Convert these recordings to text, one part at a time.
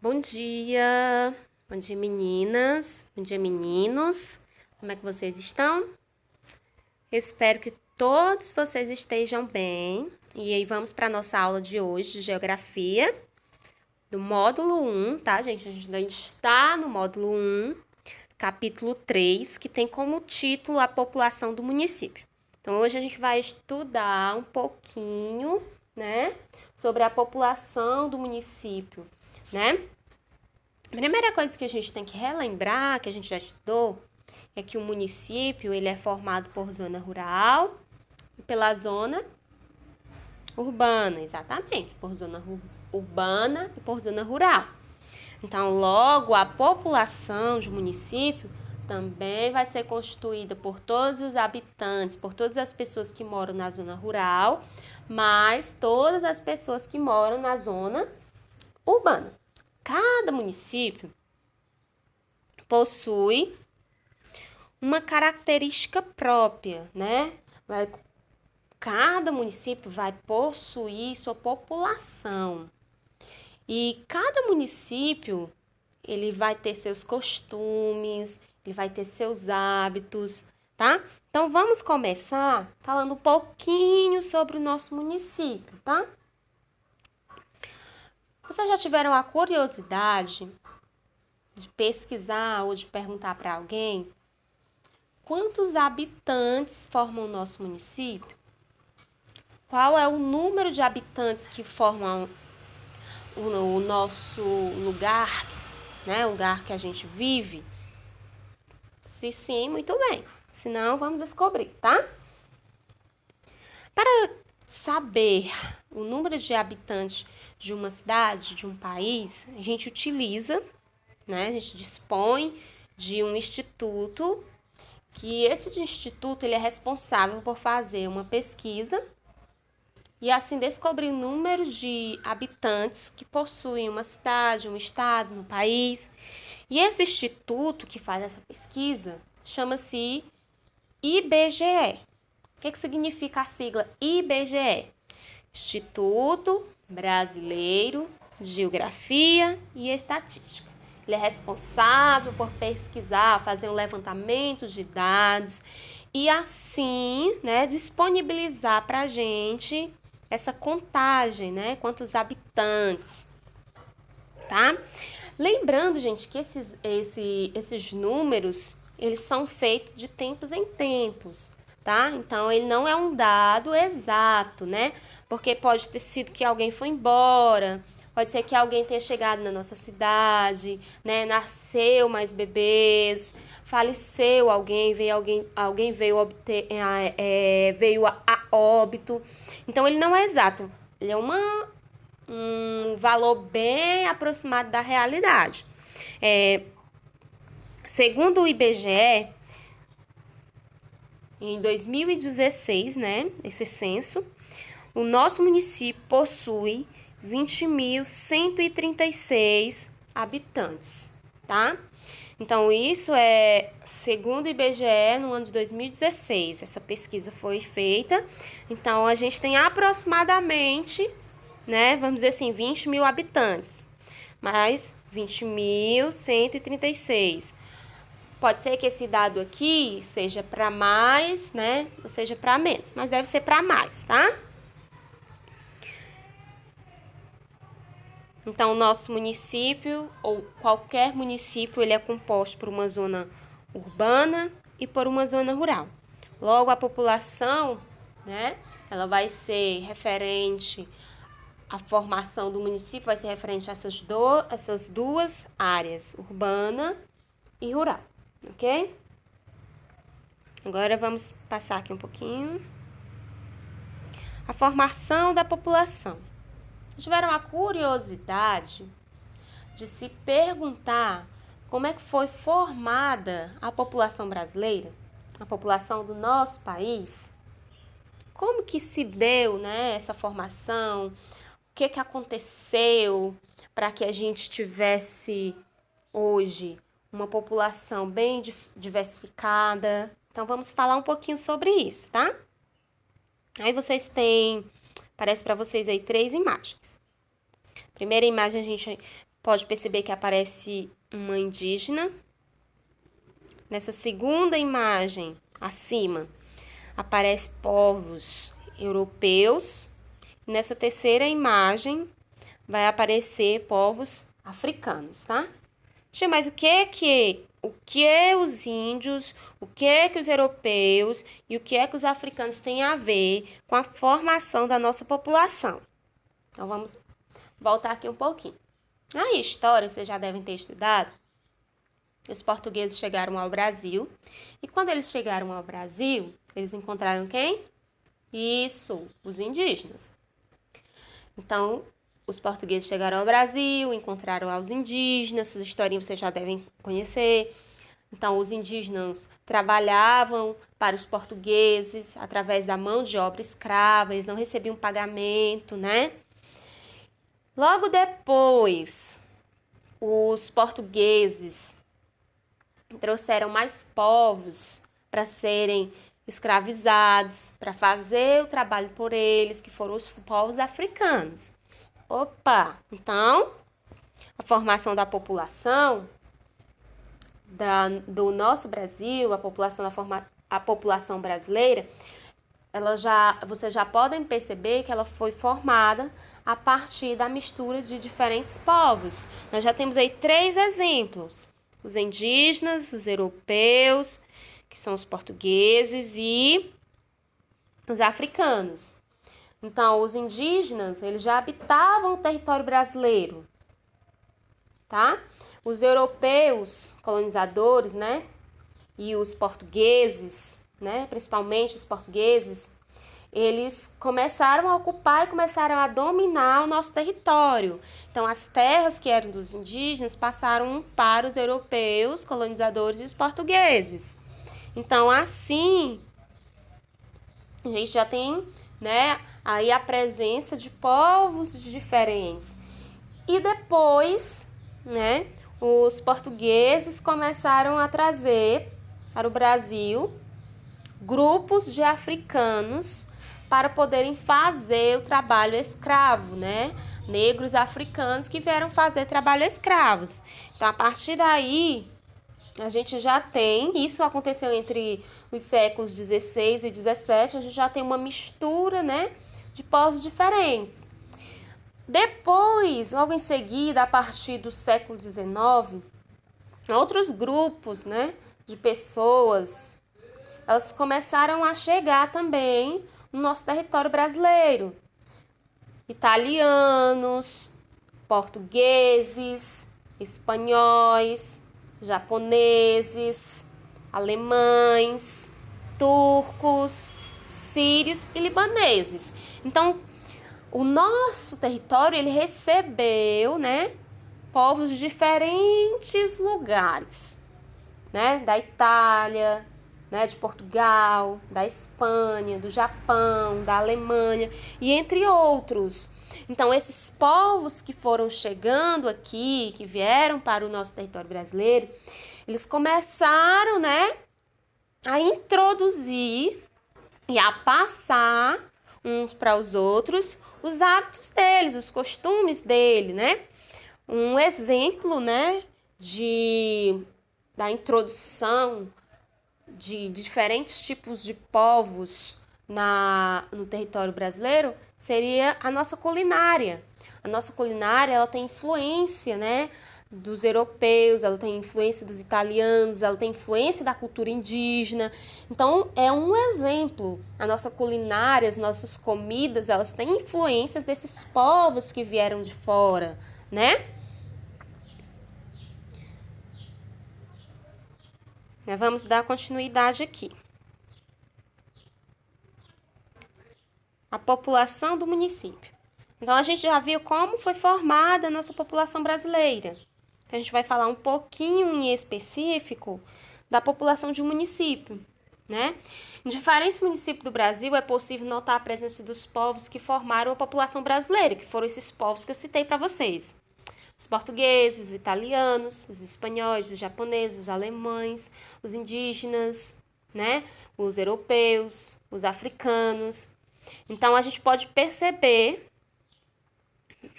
Bom dia meninas, bom dia meninos, como é que vocês estão? Espero que todos vocês estejam bem. E aí vamos para a nossa aula de hoje de Geografia, do módulo 1, tá gente? A gente ainda está no módulo 1, capítulo 3, que tem como título a população do município. Então hoje a gente vai estudar um pouquinho, né, sobre a população do município, né? A primeira coisa que a gente tem que relembrar, que a gente já estudou, é que o município ele é formado por zona rural e pela zona urbana, exatamente, por zona urbana e por zona rural. Então, logo, a população de município também vai ser constituída por todos os habitantes, por todas as pessoas que moram na zona rural, mais todas as pessoas que moram na zona urbana. Cada município possui uma característica própria, né? Cada município vai possuir sua população. E cada município, ele vai ter seus costumes, ele vai ter seus hábitos, tá? Então, vamos começar falando um pouquinho sobre o nosso município, tá? Vocês já tiveram a curiosidade de pesquisar ou de perguntar para alguém quantos habitantes formam o nosso município? Qual é o número de habitantes que formam o nosso lugar, né? O lugar que a gente vive? Se sim, muito bem. Se não, vamos descobrir, tá? Para saber o número de habitantes de uma cidade, de um país, a gente utiliza, né? A gente dispõe de um instituto, que esse instituto ele é responsável por fazer uma pesquisa e assim descobrir o número de habitantes que possuem uma cidade, um estado, um país. E esse instituto que faz essa pesquisa chama-se IBGE. O que significa a sigla IBGE? Instituto Brasileiro de Geografia e Estatística. Ele é responsável por pesquisar, fazer um levantamento de dados e assim, né, disponibilizar para a gente essa contagem, né, quantos habitantes, tá? Lembrando, gente, que esses números, eles são feitos de tempos em tempos, tá? Então, ele não é um dado exato, né? Porque pode ter sido que alguém foi embora, pode ser que alguém tenha chegado na nossa cidade, né? Nasceu mais bebês, faleceu alguém veio obter, veio a óbito. Então, ele não é exato. Ele é um valor bem aproximado da realidade. Segundo o IBGE, em 2016, né, esse censo, o nosso município possui 20.136 habitantes, tá? Então, isso é segundo o IBGE no ano de 2016. Essa pesquisa foi feita. Então, a gente tem aproximadamente, né, vamos dizer assim, 20 mil habitantes. Mas 20.136. Pode ser que esse dado aqui seja para mais, né, ou seja para menos. Mas deve ser para mais, tá? Então, o nosso município, ou qualquer município, ele é composto por uma zona urbana e por uma zona rural. Logo, a população, né, ela vai ser referente, a formação do município vai ser referente a essas duas áreas, urbana e rural, ok? Agora, vamos passar aqui um pouquinho. A formação da população. Tiveram a curiosidade de se perguntar como é que foi formada a população brasileira, a população do nosso país, como que se deu, né, essa formação, o que aconteceu para que a gente tivesse hoje uma população bem diversificada. Então, vamos falar um pouquinho sobre isso, tá? Aí vocês têm, parece para vocês aí, 3 imagens. Primeira imagem, a gente pode perceber que aparece uma indígena. Nessa segunda imagem, acima, aparece povos europeus. Nessa terceira imagem, vai aparecer povos africanos, tá? Mas o que os índios, o que os europeus e o que os africanos têm a ver com a formação da nossa população? Então, vamos voltar aqui um pouquinho. Na história, vocês já devem ter estudado, os portugueses chegaram ao Brasil. E quando eles chegaram ao Brasil, eles encontraram quem? Isso, os indígenas. Então, os portugueses chegaram ao Brasil, encontraram os indígenas, essa historinha vocês já devem conhecer. Então, os indígenas trabalhavam para os portugueses através da mão de obra escrava, eles não recebiam pagamento, né? Logo depois, os portugueses trouxeram mais povos para serem escravizados, para fazer o trabalho por eles, que foram os povos africanos. Então, a formação da população do nosso Brasil, a população brasileira, vocês já podem perceber que ela foi formada a partir da mistura de diferentes povos. Nós já temos aí 3 exemplos: os indígenas, os europeus, que são os portugueses, e os africanos. Então, os indígenas, eles já habitavam o território brasileiro, tá? Os europeus, colonizadores, né? E os portugueses, né? Principalmente os portugueses, eles começaram a ocupar e começaram a dominar o nosso território. Então, as terras que eram dos indígenas passaram para os europeus, colonizadores e os portugueses. Então, assim, a gente já tem, né, aí a presença de povos diferentes. E depois, né, os portugueses começaram a trazer para o Brasil grupos de africanos para poderem fazer o trabalho escravo, né? Negros africanos que vieram fazer trabalho escravos. Então, a partir daí, a gente já tem, isso aconteceu entre os séculos 16 e 17, a gente já tem uma mistura, né, de povos diferentes. Depois, logo em seguida, a partir do século 19, outros grupos, né, de pessoas, elas começaram a chegar também no nosso território brasileiro. Italianos, portugueses, espanhóis, japoneses, alemães, turcos, sírios e libaneses. Então, o nosso território, ele recebeu, né, povos de diferentes lugares, né, da Itália, né, de Portugal, da Espanha, do Japão, da Alemanha e entre outros. Então, esses povos que foram chegando aqui, que vieram para o nosso território brasileiro, eles começaram, né, a introduzir e a passar uns para os outros os hábitos deles, os costumes dele, né? Um exemplo, né, da introdução de diferentes tipos de povos no território brasileiro seria a nossa culinária. A nossa culinária, ela tem influência, né, dos europeus, ela tem influência dos italianos, ela tem influência da cultura indígena. Então, é um exemplo. A nossa culinária, as nossas comidas, elas têm influências desses povos que vieram de fora, né? Vamos dar continuidade aqui. A população do município. Então, a gente já viu como foi formada a nossa população brasileira. Então, a gente vai falar um pouquinho em específico da população de um município, né? Em diferentes municípios do Brasil é possível notar a presença dos povos que formaram a população brasileira, que foram esses povos que eu citei para vocês. Os portugueses, os italianos, os espanhóis, os japoneses, os alemães, os indígenas, né? Os europeus, os africanos. Então, a gente pode perceber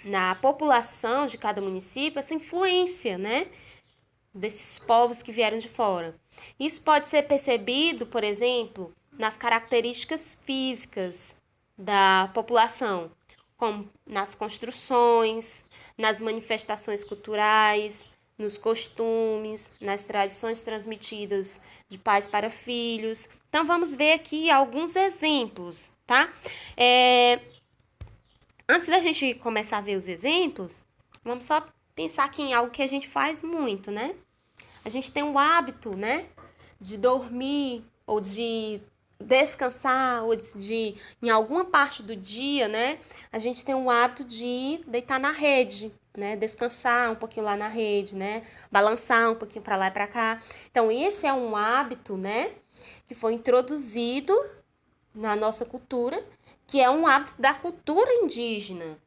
na população de cada município essa influência, né, desses povos que vieram de fora. Isso pode ser percebido, por exemplo, nas características físicas da população, como nas construções, nas manifestações culturais, nos costumes, nas tradições transmitidas de pais para filhos. Então, vamos ver aqui alguns exemplos, tá? Antes da gente começar a ver os exemplos, vamos só pensar aqui em algo que a gente faz muito, né? A gente tem um hábito, né, de dormir ou de descansar ou de em alguma parte do dia, né, a gente tem o hábito de deitar na rede, né, descansar um pouquinho lá na rede, né, balançar um pouquinho para lá e para cá. Então, esse é um hábito, né, que foi introduzido na nossa cultura, que é um hábito da cultura indígena.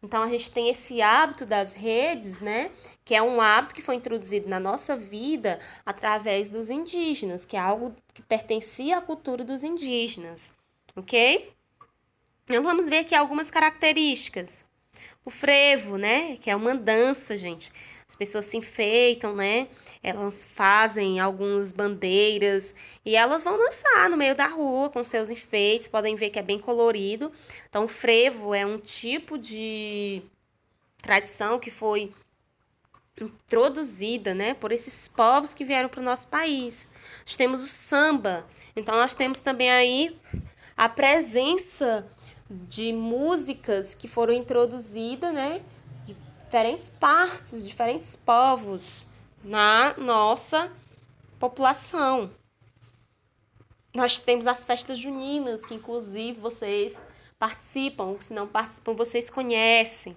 Então, a gente tem esse hábito das redes, né? Que é um hábito que foi introduzido na nossa vida através dos indígenas, que é algo que pertencia à cultura dos indígenas, ok? Então, vamos ver aqui algumas características. O frevo, né? Que é uma dança, gente. As pessoas se enfeitam, né? Elas fazem algumas bandeiras e elas vão dançar no meio da rua com seus enfeites. Podem ver que é bem colorido. Então, o frevo é um tipo de tradição que foi introduzida, né, por esses povos que vieram para o nosso país. Nós temos o samba. Então, nós temos também aí a presença de músicas que foram introduzidas, né, de diferentes partes, diferentes povos na nossa população. Nós temos as festas juninas, que inclusive vocês participam, ou se não participam, vocês conhecem.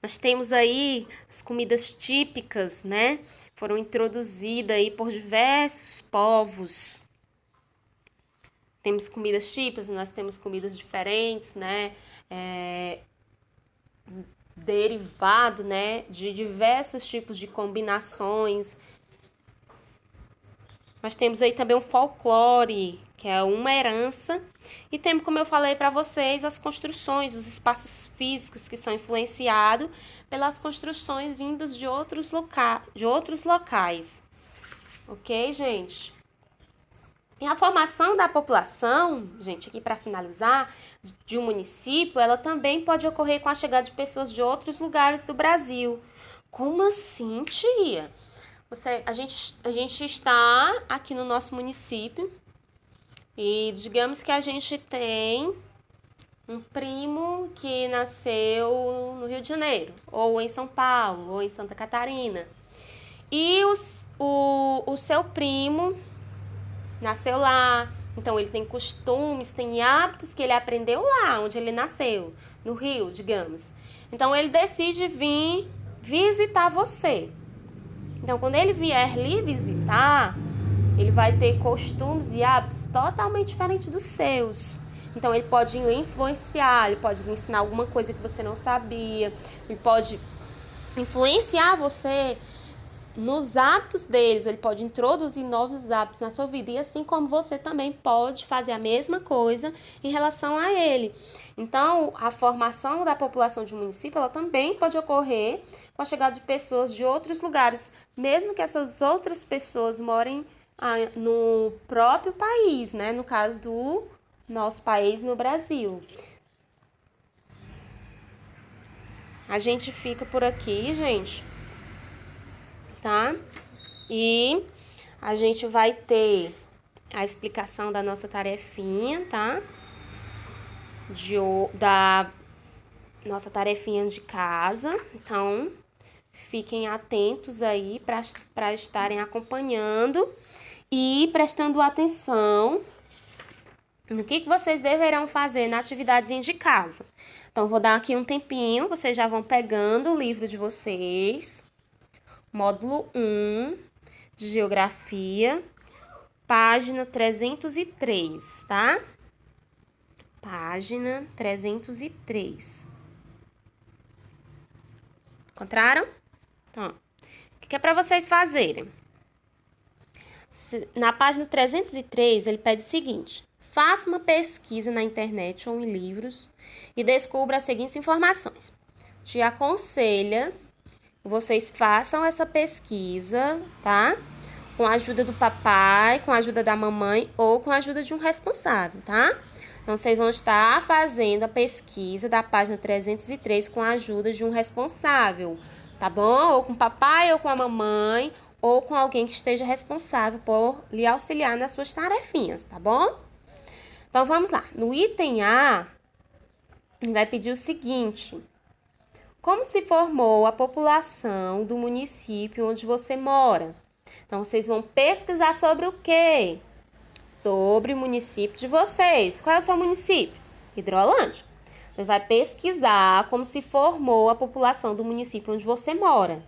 Nós temos aí as comidas típicas, né, foram introduzidas aí por diversos povos. Temos comidas típicas, nós temos comidas diferentes, né? Derivado, né? De diversos tipos de combinações. Nós temos aí também o folclore, que é uma herança. E temos, como eu falei para vocês, as construções, os espaços físicos que são influenciados pelas construções vindas de outros locais. Ok, gente? E a formação da população, gente, aqui para finalizar, de um município, ela também pode ocorrer com a chegada de pessoas de outros lugares do Brasil. Como assim, tia? A gente está aqui no nosso município e digamos que a gente tem um primo que nasceu no Rio de Janeiro, ou em São Paulo, ou em Santa Catarina. E o seu primo nasceu lá, então ele tem costumes, tem hábitos que ele aprendeu lá, onde ele nasceu, no Rio, digamos. Então ele decide vir visitar você. Então quando ele vier lhe visitar, ele vai ter costumes e hábitos totalmente diferentes dos seus. Então ele pode lhe influenciar, ele pode lhe ensinar alguma coisa que você não sabia, ele pode influenciar você nos hábitos deles, ele pode introduzir novos hábitos na sua vida, e assim como você também pode fazer a mesma coisa em relação a ele. Então, a formação da população de um município, ela também pode ocorrer com a chegada de pessoas de outros lugares, mesmo que essas outras pessoas morem no próprio país, né? No caso do nosso país, no Brasil. A gente fica por aqui, gente, tá? E a gente vai ter a explicação da nossa tarefinha, tá? Da nossa tarefinha de casa. Então, fiquem atentos aí para estarem acompanhando e prestando atenção no que vocês deverão fazer na atividadezinha de casa. Então, vou dar aqui um tempinho, vocês já vão pegando o livro de vocês. Módulo 1 de Geografia, página 303, tá? Página 303. Encontraram? Então, o que é para vocês fazerem? Na página 303, ele pede o seguinte: faça uma pesquisa na internet ou em livros e descubra as seguintes informações. te aconselha que vocês façam essa pesquisa, tá? Com a ajuda do papai, com a ajuda da mamãe ou com a ajuda de um responsável, tá? Então, vocês vão estar fazendo a pesquisa da página 303 com a ajuda de um responsável, tá bom? Ou com o papai ou com a mamãe, ou com alguém que esteja responsável por lhe auxiliar nas suas tarefinhas, tá bom? Então, vamos lá. No item A, vai pedir o seguinte: como se formou a população do município onde você mora? Então, vocês vão pesquisar sobre o quê? Sobre o município de vocês. Qual é o seu município? Hidrolândia. Você vai pesquisar como se formou a população do município onde você mora.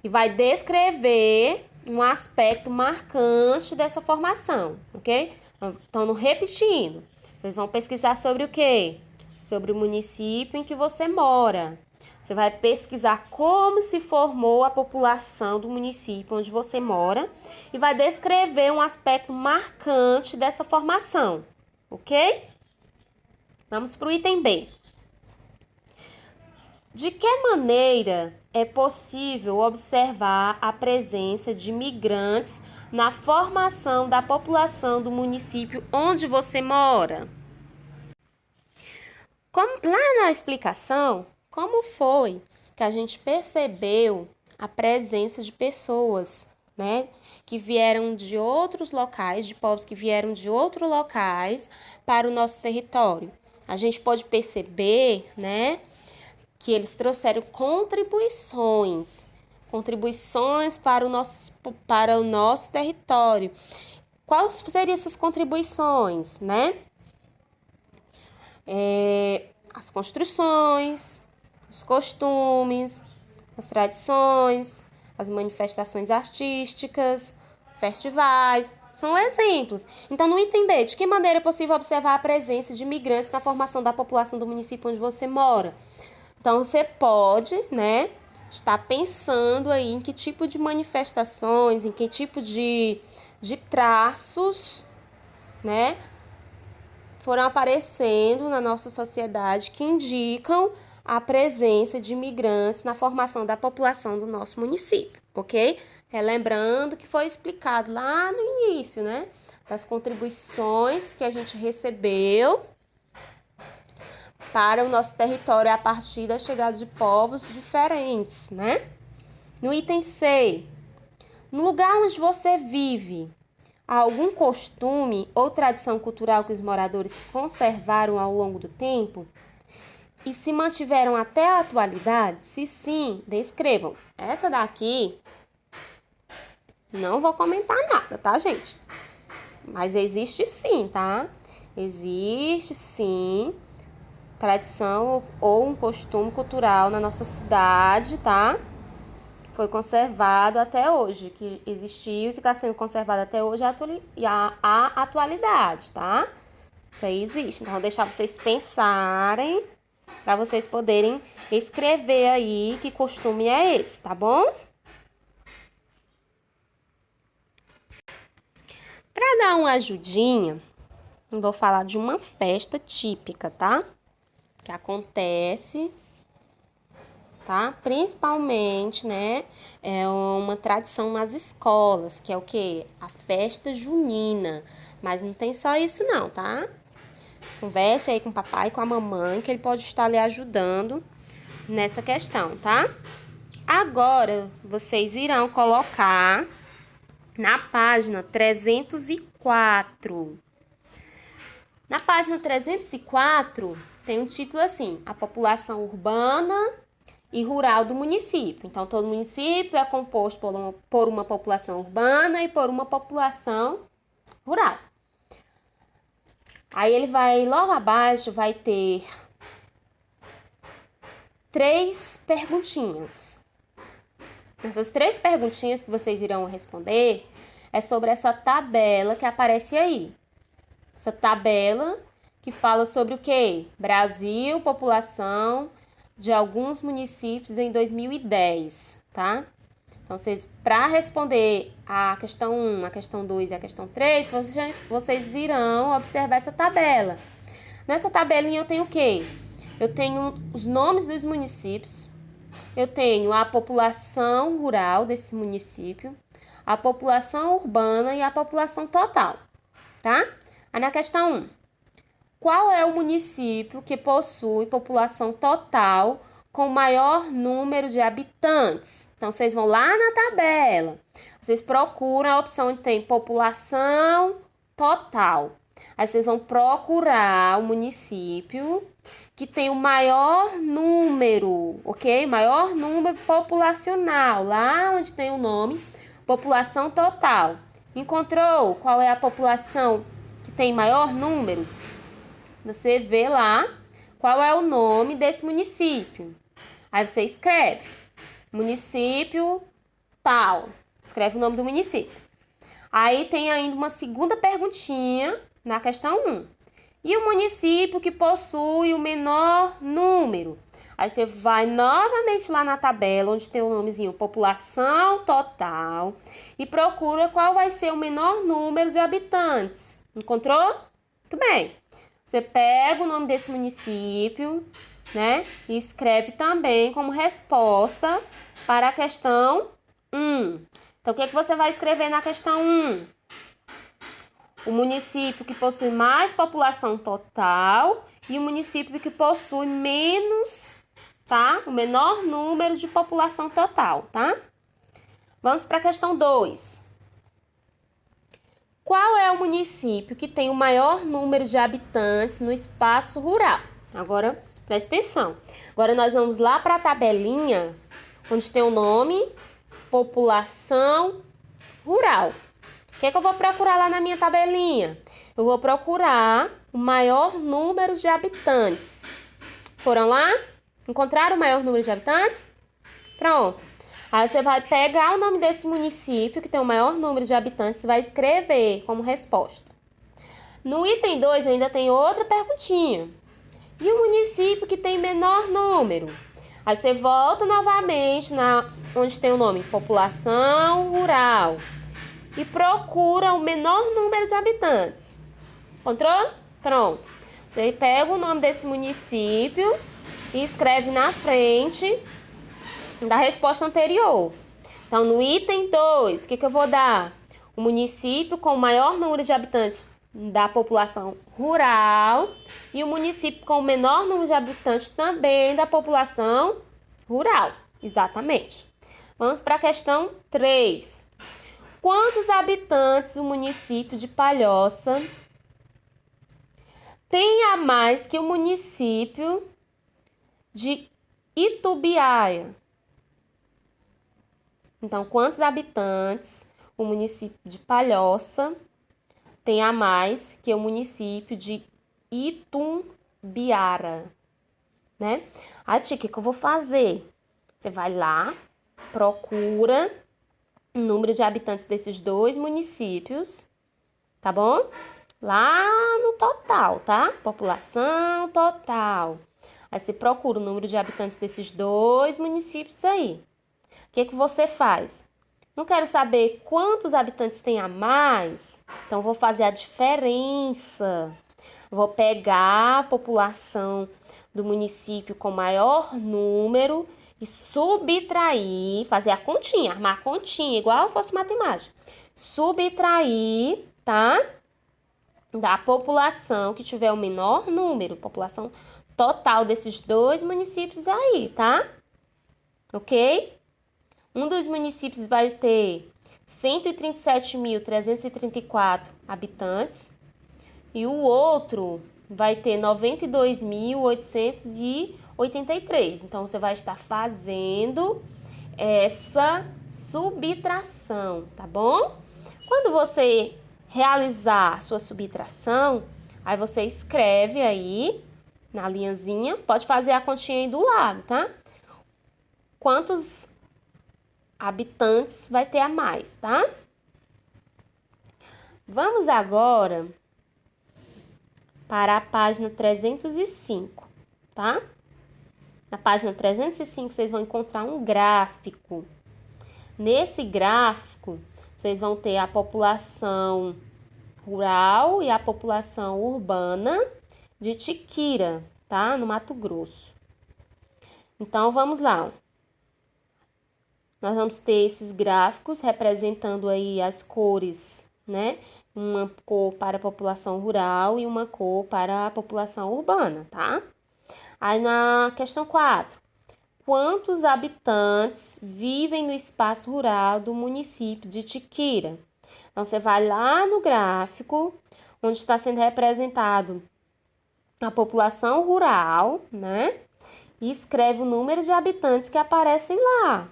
E vai descrever um aspecto marcante dessa formação, ok? Então, repetindo. Vocês vão pesquisar sobre o quê? Sobre o município em que você mora. Você vai pesquisar como se formou a população do município onde você mora e vai descrever um aspecto marcante dessa formação, ok? Vamos para o item B. De que maneira é possível observar a presença de migrantes na formação da população do município onde você mora? Lá na explicação, como foi que a gente percebeu a presença de pessoas, né, que vieram de outros locais, de povos que vieram de outros locais para o nosso território? A gente pode perceber, né, que eles trouxeram contribuições para o nosso território. Quais seriam essas contribuições, né? As construções, os costumes, as tradições, as manifestações artísticas, festivais, são exemplos. Então, no item B, de que maneira é possível observar a presença de imigrantes na formação da população do município onde você mora? Então, você pode, né, estar pensando aí em que tipo de manifestações, em que tipo de traços, né, foram aparecendo na nossa sociedade que indicam a presença de imigrantes na formação da população do nosso município, ok? Relembrando que foi explicado lá no início, né? Das contribuições que a gente recebeu para o nosso território a partir da chegada de povos diferentes, né? No item C, no lugar onde você vive, há algum costume ou tradição cultural que os moradores conservaram ao longo do tempo e se mantiveram até a atualidade? Se sim, descrevam. Essa daqui, não vou comentar nada, tá, gente? Mas existe sim, tá? Existe sim tradição ou um costume cultural na nossa cidade, tá? Foi conservado até hoje, que existiu e que está sendo conservado até hoje a atualidade, tá? Isso aí existe. Então, vou deixar vocês pensarem para vocês poderem escrever aí que costume é esse, tá bom? Para dar uma ajudinha, eu vou falar de uma festa típica, tá? Que acontece, tá? Principalmente, né, é uma tradição nas escolas, que é o quê? A festa junina. Mas não tem só isso não, tá? Converse aí com o papai e com a mamãe, que ele pode estar lhe ajudando nessa questão, tá? Agora, vocês irão colocar na página 304. Na página 304, tem um título assim: a população urbana e rural do município. Então, todo município é composto por uma população urbana e por uma população rural. Aí ele vai, logo abaixo, vai ter 3 perguntinhas. Essas 3 perguntinhas que vocês irão responder é sobre essa tabela que aparece aí. Essa tabela que fala sobre o quê? Brasil, população de alguns municípios em 2010, tá? Então, para responder a questão 1, a questão 2 e a questão 3, vocês irão observar essa tabela. Nessa tabelinha eu tenho o quê? Eu tenho os nomes dos municípios, eu tenho a população rural desse município, a população urbana e a população total, tá? Aí na questão 1, qual é o município que possui população total com maior número de habitantes? Então, vocês vão lá na tabela, vocês procuram a opção onde tem população total. Aí vocês vão procurar o município que tem o maior número, ok? Maior número populacional, lá onde tem o nome, população total. Encontrou qual é a população que tem maior número? Você vê lá qual é o nome desse município. Aí você escreve município tal. Escreve o nome do município. Aí tem ainda uma segunda perguntinha na questão 1. E o município que possui o menor número? Aí você vai novamente lá na tabela, onde tem o nomezinho população total, e procura qual vai ser o menor número de habitantes. Encontrou? Muito bem. Você pega o nome desse município, né? E escreve também como resposta para a questão 1. Então, o que você vai escrever na questão 1? O município que possui mais população total e o município que possui menos, tá? O menor número de população total, tá? Vamos para a questão 2. Qual é o município que tem o maior número de habitantes no espaço rural? Agora, preste atenção. Agora, nós vamos lá para a tabelinha, onde tem o nome população rural. O que é que eu vou procurar lá na minha tabelinha? Eu vou procurar o maior número de habitantes. Foram lá? Encontraram o maior número de habitantes? Pronto. Aí você vai pegar o nome desse município que tem o maior número de habitantes e vai escrever como resposta. No item 2 ainda tem outra perguntinha. E o município que tem menor número? Aí você volta novamente onde tem o nome população rural e procura o menor número de habitantes. Encontrou? Pronto. Você pega o nome desse município e escreve na frente da resposta anterior. Então, no item 2, o que eu vou dar? O município com o maior número de habitantes da população rural e o município com o menor número de habitantes também da população rural. Exatamente. Vamos para a questão 3. Quantos habitantes o município de Palhoça tem a mais que o município de Itubiaia? Então, quantos habitantes o município de Palhoça tem a mais que o município de Itumbiara, né? Aí, tia, o que eu vou fazer? Você vai lá, procura o número de habitantes desses dois municípios, tá bom? Lá no total, tá? População total. Aí você procura o número de habitantes desses dois municípios aí. O que você faz? Não quero saber quantos habitantes tem a mais, então vou fazer a diferença. Vou pegar a população do município com maior número e subtrair, fazer a continha, armar a continha, igual fosse matemática. Subtrair, tá? Da população que tiver o menor número, população total desses dois municípios aí, tá? Ok? Um dos municípios vai ter 137.334 habitantes e o outro vai ter 92.883. Então, você vai estar fazendo essa subtração, tá bom? Quando você realizar a sua subtração, aí você escreve aí na linhazinha, pode fazer a continha aí do lado, tá? Quantos habitantes vai ter a mais, tá? Vamos agora para a página 305, tá? Na página 305, vocês vão encontrar um gráfico. Nesse gráfico, vocês vão ter a população rural e a população urbana de Tiquira, tá? No Mato Grosso. Então, vamos lá. Nós vamos ter esses gráficos representando aí as cores, né? Uma cor para a população rural e uma cor para a população urbana, tá? Aí na questão 4. Quantos habitantes vivem no espaço rural do município de Tiquira? Então, você vai lá no gráfico, onde está sendo representado a população rural, né? E escreve o número de habitantes que aparecem lá,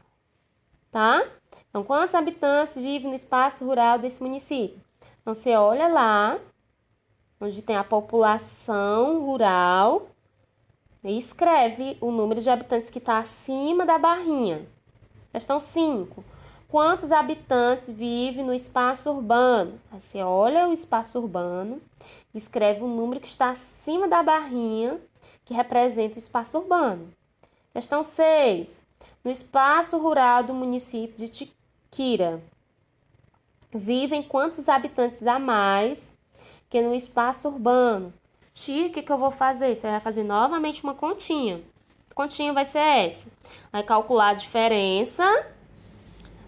tá? Então, quantos habitantes vivem no espaço rural desse município? Então, você olha lá, onde tem a população rural, e escreve o número de habitantes que está acima da barrinha. Questão 5. Quantos habitantes vivem no espaço urbano? Aí você olha o espaço urbano, escreve o número que está acima da barrinha, que representa o espaço urbano. Questão 6. No espaço rural do município de Tiquira, vivem quantos habitantes a mais que no espaço urbano? Tia, o que eu vou fazer? Você vai fazer novamente uma continha. A continha vai ser essa. Vai calcular a diferença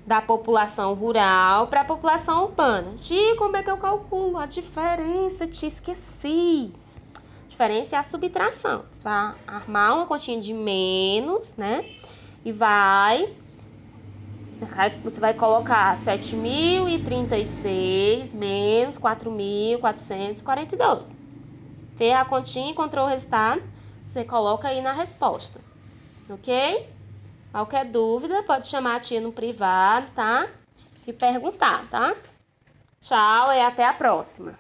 da população rural para a população urbana. Tia, como é que eu calculo a diferença? Te esqueci. A diferença é a subtração. Você vai armar uma continha de menos, né? E você vai colocar 7.036 menos 4.442. Fez a continha, encontrou o resultado, você coloca aí na resposta, ok? Qualquer dúvida, pode chamar a tia no privado, tá? E perguntar, tá? Tchau e até a próxima.